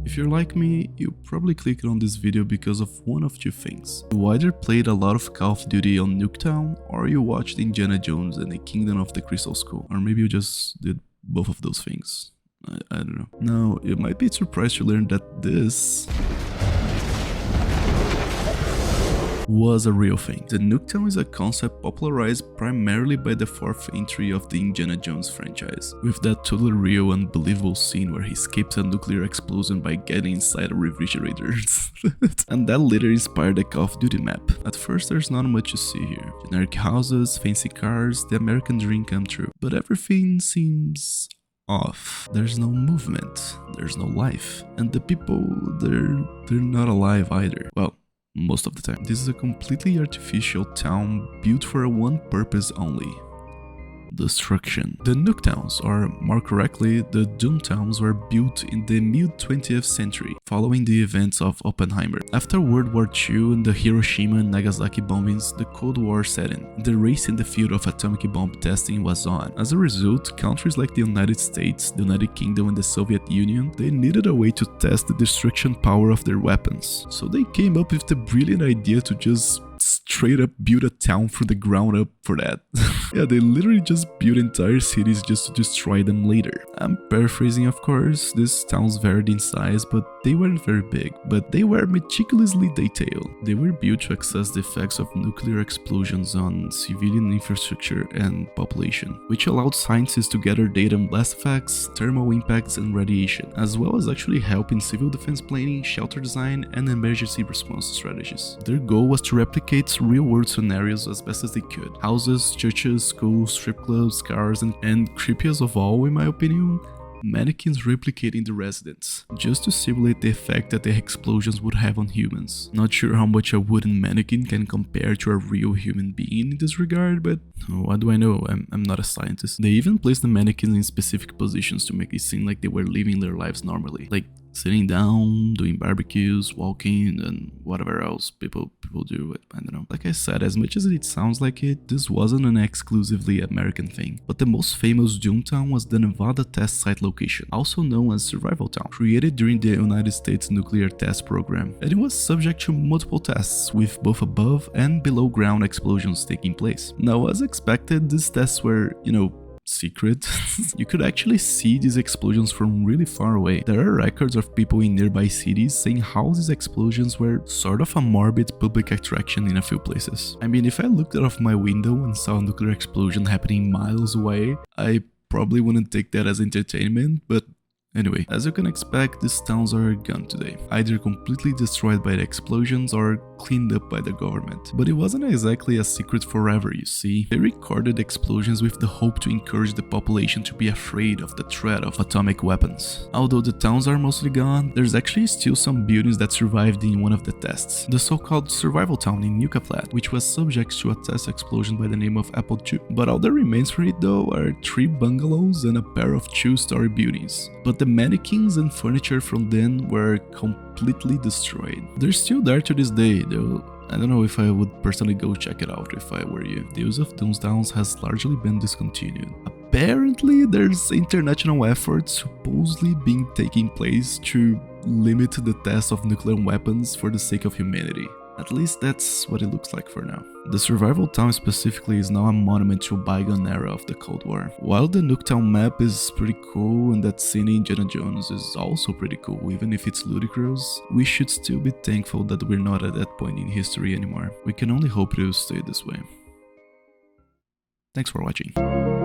If you're like me, you probably clicked on this video because of one of two things. You either played a lot of Call of Duty on Nuketown, or you watched Indiana Jones and the Kingdom of the Crystal Skull, or maybe you just did both of those things. I don't know. Now, you might be surprised to learn that this was a real thing. The Nuketown is a concept popularized primarily by the fourth entry of the Indiana Jones franchise, with that totally real, unbelievable scene where he escapes a nuclear explosion by getting inside a refrigerator. And that later inspired the Call of Duty map. At first there's not much to see here. Generic houses, fancy cars, the American dream come true. But everything seems off. There's no movement, there's no life. And the people, they're not alive either. Well, most of the time. This is a completely artificial town built for one purpose only: destruction. The Nuketowns, or more correctly, the Doometowns, were built in the mid-20th century, following the events of Oppenheimer. After World War II and the Hiroshima and Nagasaki bombings, the Cold War set in. The race in the field of atomic bomb testing was on. As a result, countries like the United States, the United Kingdom and the Soviet Union, they needed a way to test the destruction power of their weapons. So they came up with the brilliant idea to just straight up build a town from the ground up for that. Yeah, they literally just built entire cities just to destroy them later. I'm paraphrasing, of course. These towns varied in size, but they weren't very big, but they were meticulously detailed. They were built to assess the effects of nuclear explosions on civilian infrastructure and population, which allowed scientists to gather data on blast effects, thermal impacts and radiation, as well as actually help in civil defense planning, shelter design and emergency response strategies. Their goal was to replicate real-world scenarios as best as they could. Houses, churches, schools, strip clubs, cars, and creepiest of all, in my opinion, mannequins replicating the residents, just to simulate the effect that the explosions would have on humans. Not sure how much a wooden mannequin can compare to a real human being in this regard, but what do I know? I'm not a scientist. They even placed the mannequins in specific positions to make it seem like they were living their lives normally, like sitting down, doing barbecues, walking, and whatever else people do. I don't know. Like I said, as much as it sounds like it, this wasn't an exclusively American thing. But the most famous Doomtown was the Nevada test site location, also known as Survival Town, created during the United States nuclear test program. And it was subject to multiple tests, with both above and below ground explosions taking place. Now, as expected, these tests were, secret. You could actually see these explosions from really far away. There are records of people in nearby cities saying how these explosions were sort of a morbid public attraction in a few places. I mean, if I looked out of my window and saw a nuclear explosion happening miles away, I probably wouldn't take that as entertainment, but anyway, as you can expect, these towns are gone today, either completely destroyed by the explosions or cleaned up by the government. But it wasn't exactly a secret forever, you see. They recorded explosions with the hope to encourage the population to be afraid of the threat of atomic weapons. Although the towns are mostly gone, there's actually still some buildings that survived in one of the tests, the so-called Survival Town in Nuketowns, which was subject to a test explosion by the name of Apple II. But all that remains for it though are 3 bungalows and a pair of 2-story buildings. But the mannequins and furniture from then were completely destroyed. They're still there to this day, though I don't know if I would personally go check it out if I were you. The use of Doometowns has largely been discontinued. Apparently, there's international efforts supposedly being taking place to limit the test of nuclear weapons for the sake of humanity. At least that's what it looks like for now. The Survival Town specifically is now a monument to a bygone era of the Cold War. While the Nuketown map is pretty cool and that scene in Indiana Jones is also pretty cool, even if it's ludicrous, we should still be thankful that we're not at that point in history anymore. We can only hope it will stay this way. Thanks for watching.